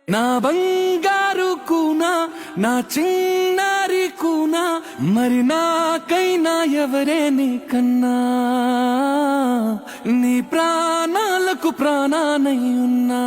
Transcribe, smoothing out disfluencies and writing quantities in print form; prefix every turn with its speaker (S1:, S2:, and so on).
S1: నా బంగారు కూనా, నా చిన్నారి కూనా, మరి నాకైనా ఎవరే నీ కన్నా. నీ ప్రాణాలకు ప్రాణానై ఉన్నా.